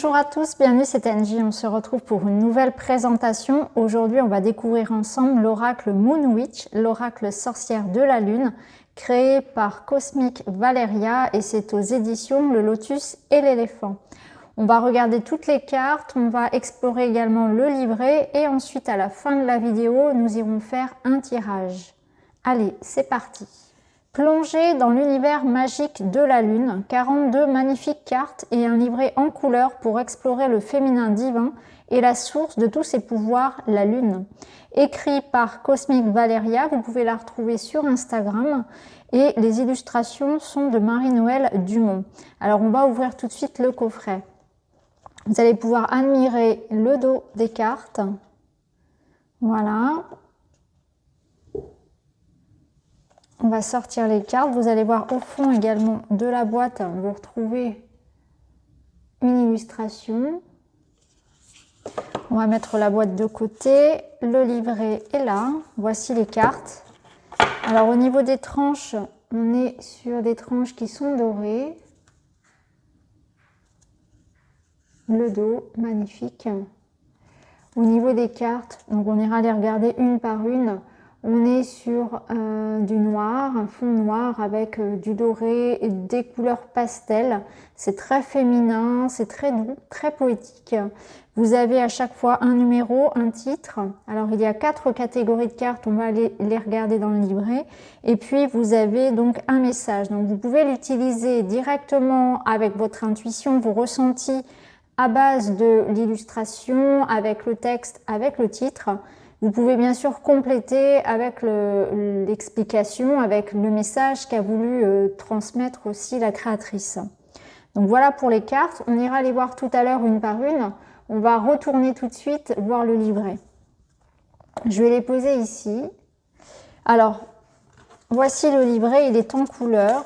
Bonjour à tous, bienvenue, c'est Angie. On se retrouve pour une nouvelle présentation. Aujourd'hui, on va découvrir ensemble l'oracle Moon Witch, l'oracle sorcière de la Lune, créé par Cosmic Valeria et c'est aux éditions Le Lotus et l'Éléphant. On va regarder toutes les cartes, on va explorer également le livret et ensuite à la fin de la vidéo, nous irons faire un tirage. Allez, c'est parti! Plongez dans l'univers magique de la Lune, 42 magnifiques cartes et un livret en couleur pour explorer le féminin divin et la source de tous ses pouvoirs, la Lune. Écrit par Cosmic Valeria, vous pouvez la retrouver sur Instagram et les illustrations sont de Marie-Noël Dumont. Alors on va ouvrir tout de suite le coffret. Vous allez pouvoir admirer le dos des cartes. Voilà. On va sortir les cartes. Vous allez voir au fond également de la boîte, vous retrouvez une illustration. On va mettre la boîte de côté. Le livret est là. Voici les cartes. Alors au niveau des tranches, on est sur des tranches qui sont dorées. Le dos, magnifique. Au niveau des cartes, donc on ira les regarder une par une. On est sur du noir, un fond noir avec du doré et des couleurs pastel. C'est très féminin, c'est très doux, très poétique. Vous avez à chaque fois un numéro, un titre. Alors il y a 4 catégories de cartes, on va aller les regarder dans le livret. Et puis vous avez donc un message. Donc vous pouvez l'utiliser directement avec votre intuition, vos ressentis à base de l'illustration, avec le texte, avec le titre. Vous pouvez bien sûr compléter avec l'explication, avec le message qu'a voulu transmettre aussi la créatrice. Donc voilà pour les cartes. On ira les voir tout à l'heure une par une. On va retourner tout de suite voir le livret. Je vais les poser ici. Alors, voici le livret, il est en couleur.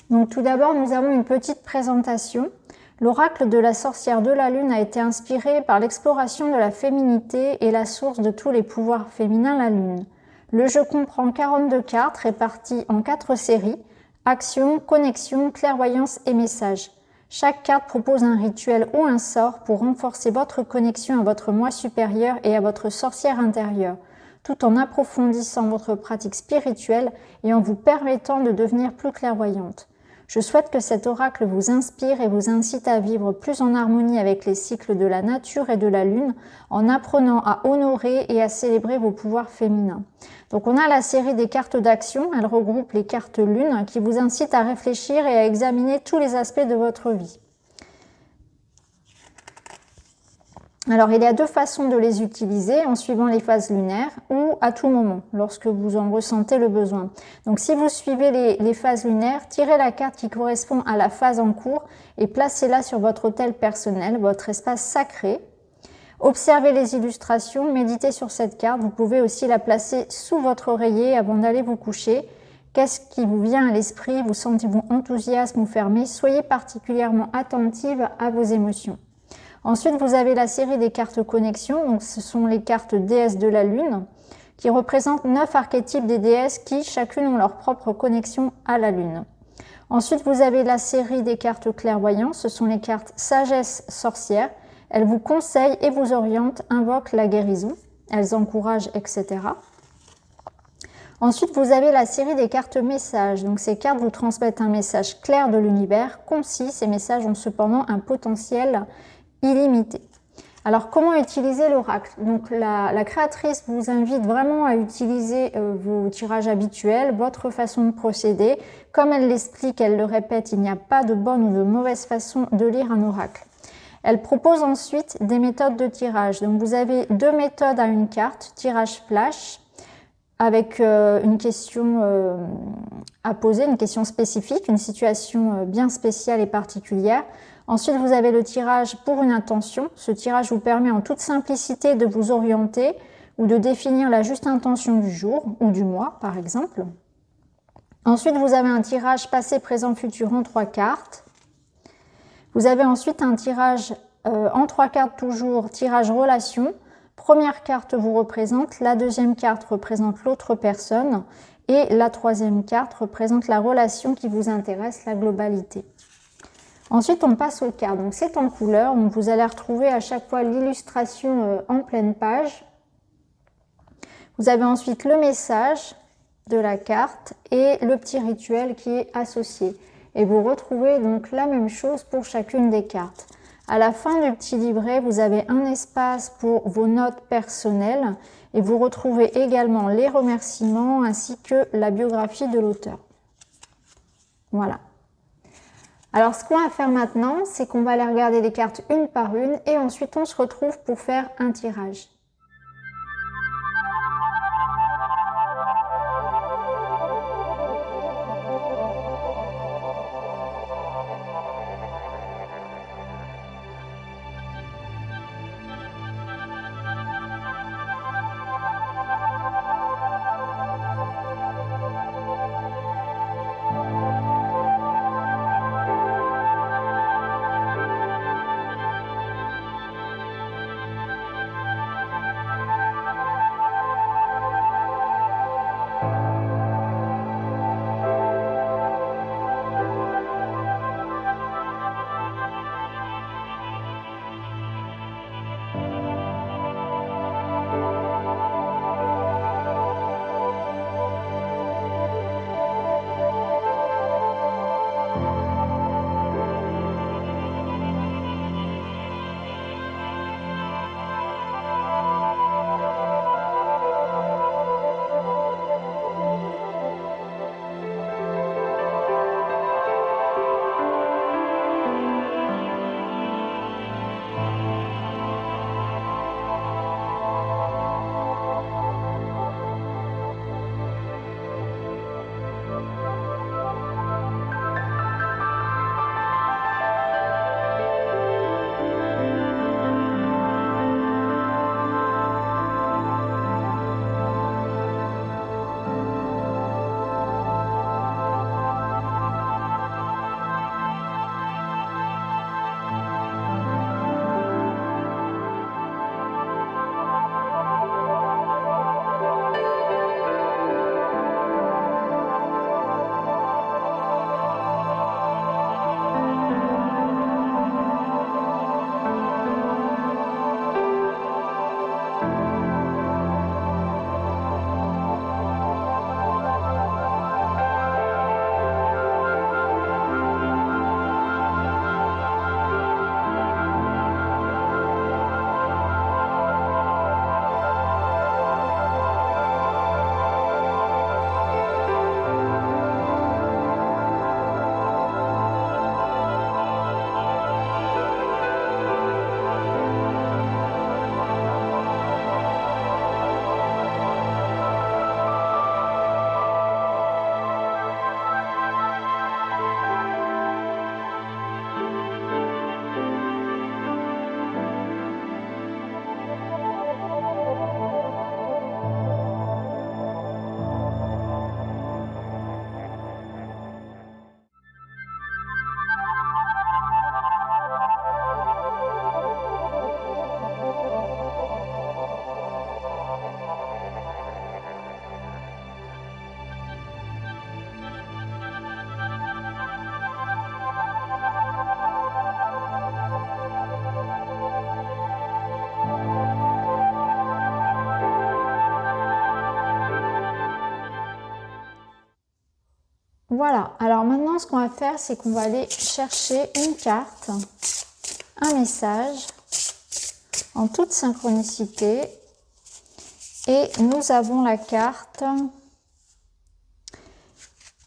Donc tout d'abord, nous avons une petite présentation. L'oracle de la sorcière de la Lune a été inspiré par l'exploration de la féminité et la source de tous les pouvoirs féminins, la Lune. Le jeu comprend 42 cartes réparties en 4 séries, action, connexion, clairvoyance et message. Chaque carte propose un rituel ou un sort pour renforcer votre connexion à votre moi supérieur et à votre sorcière intérieure, tout en approfondissant votre pratique spirituelle et en vous permettant de devenir plus clairvoyante. Je souhaite que cet oracle vous inspire et vous incite à vivre plus en harmonie avec les cycles de la nature et de la lune, en apprenant à honorer et à célébrer vos pouvoirs féminins. Donc on a la série des cartes d'action, elle regroupe les cartes lune qui vous incitent à réfléchir et à examiner tous les aspects de votre vie. Alors, il y a 2 façons de les utiliser, en suivant les phases lunaires ou à tout moment, lorsque vous en ressentez le besoin. Donc, si vous suivez les phases lunaires, tirez la carte qui correspond à la phase en cours et placez-la sur votre autel personnel, votre espace sacré. Observez les illustrations, méditez sur cette carte. Vous pouvez aussi la placer sous votre oreiller avant d'aller vous coucher. Qu'est-ce qui vous vient à l'esprit? Vous sentez-vous enthousiasme ou fermé? Soyez particulièrement attentive à vos émotions. Ensuite, vous avez la série des cartes connexion, donc ce sont les cartes déesses de la Lune, qui représentent 9 archétypes des déesses qui, chacune, ont leur propre connexion à la Lune. Ensuite, vous avez la série des cartes clairvoyantes, ce sont les cartes sagesse sorcière. Elles vous conseillent et vous orientent, invoquent la guérison, elles encouragent, etc. Ensuite, vous avez la série des cartes messages. Donc, ces cartes vous transmettent un message clair de l'univers, concis. Ces messages ont cependant un potentiel illimité. Alors, comment utiliser l'oracle? Donc, la créatrice vous invite vraiment à utiliser vos tirages habituels, votre façon de procéder. Comme elle l'explique, elle le répète, il n'y a pas de bonne ou de mauvaise façon de lire un oracle. Elle propose ensuite des méthodes de tirage. Donc, vous avez 2 méthodes à une carte, tirage flash, avec une question à poser, une question spécifique, une situation bien spéciale et particulière. Ensuite, vous avez le tirage pour une intention. Ce tirage vous permet en toute simplicité de vous orienter ou de définir la juste intention du jour ou du mois, par exemple. Ensuite, vous avez un tirage passé, présent, futur en 3 cartes. Vous avez ensuite un tirage en 3 cartes toujours, tirage relation. Première carte vous représente, la deuxième carte représente l'autre personne et la troisième carte représente la relation qui vous intéresse, la globalité. Ensuite, on passe aux cartes. Donc, c'est en couleur. Donc, vous allez retrouver à chaque fois l'illustration en pleine page. Vous avez ensuite le message de la carte et le petit rituel qui est associé. Et vous retrouvez donc la même chose pour chacune des cartes. À la fin du petit livret, vous avez un espace pour vos notes personnelles et vous retrouvez également les remerciements ainsi que la biographie de l'auteur. Voilà. Alors, ce qu'on va faire maintenant, c'est qu'on va aller regarder les cartes une par une et ensuite on se retrouve pour faire un tirage. Voilà, alors maintenant ce qu'on va faire, c'est qu'on va aller chercher une carte, un message, en toute synchronicité. Et nous avons la carte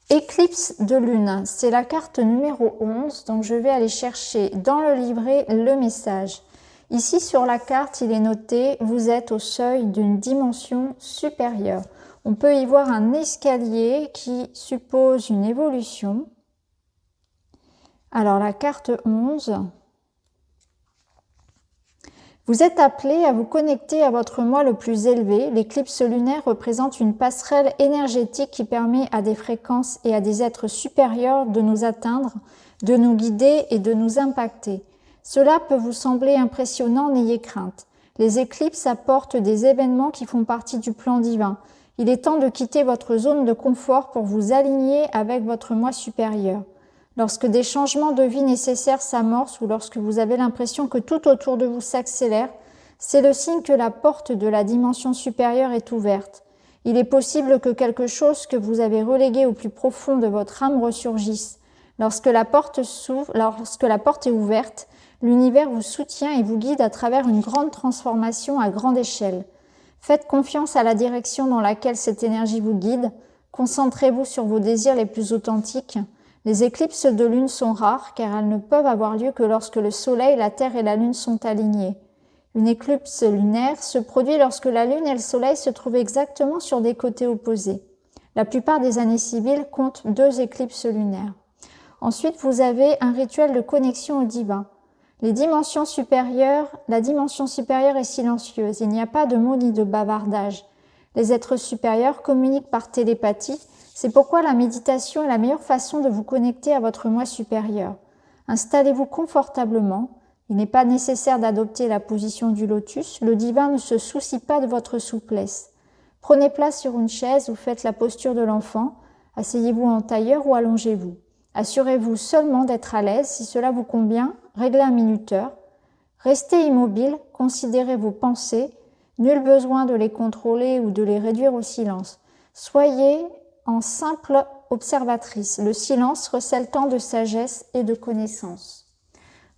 Éclipse de lune. C'est la carte numéro 11, donc je vais aller chercher dans le livret le message. Ici sur la carte, il est noté « Vous êtes au seuil d'une dimension supérieure ». On peut y voir un escalier qui suppose une évolution. Alors la carte 11. Vous êtes appelé à vous connecter à votre moi le plus élevé. L'éclipse lunaire représente une passerelle énergétique qui permet à des fréquences et à des êtres supérieurs de nous atteindre, de nous guider et de nous impacter. Cela peut vous sembler impressionnant, n'ayez crainte. Les éclipses apportent des événements qui font partie du plan divin. Il est temps de quitter votre zone de confort pour vous aligner avec votre moi supérieur. Lorsque des changements de vie nécessaires s'amorcent ou lorsque vous avez l'impression que tout autour de vous s'accélère, c'est le signe que la porte de la dimension supérieure est ouverte. Il est possible que quelque chose que vous avez relégué au plus profond de votre âme ressurgisse. Lorsque la porte s'ouvre, lorsque la porte est ouverte, l'univers vous soutient et vous guide à travers une grande transformation à grande échelle. Faites confiance à la direction dans laquelle cette énergie vous guide. Concentrez-vous sur vos désirs les plus authentiques. Les éclipses de lune sont rares car elles ne peuvent avoir lieu que lorsque le soleil, la terre et la lune sont alignés. Une éclipse lunaire se produit lorsque la lune et le soleil se trouvent exactement sur des côtés opposés. La plupart des années civiles comptent 2 éclipses lunaires. Ensuite, vous avez un rituel de connexion au divin. La dimension supérieure est silencieuse. Il n'y a pas de mots ni de bavardage. Les êtres supérieurs communiquent par télépathie. C'est pourquoi la méditation est la meilleure façon de vous connecter à votre moi supérieur. Installez-vous confortablement. Il n'est pas nécessaire d'adopter la position du lotus. Le divin ne se soucie pas de votre souplesse. Prenez place sur une chaise ou faites la posture de l'enfant. Asseyez-vous en tailleur ou allongez-vous. Assurez-vous seulement d'être à l'aise. Si cela vous convient, réglez un minuteur. Restez immobile, considérez vos pensées. Nul besoin de les contrôler ou de les réduire au silence. Soyez en simple observatrice. Le silence recèle tant de sagesse et de connaissance.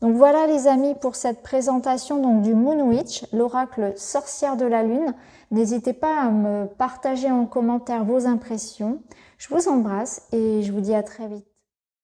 Donc voilà les amis pour cette présentation donc, du Moon Witch, l'oracle sorcière de la lune. N'hésitez pas à me partager en commentaire vos impressions. Je vous embrasse et je vous dis à très vite.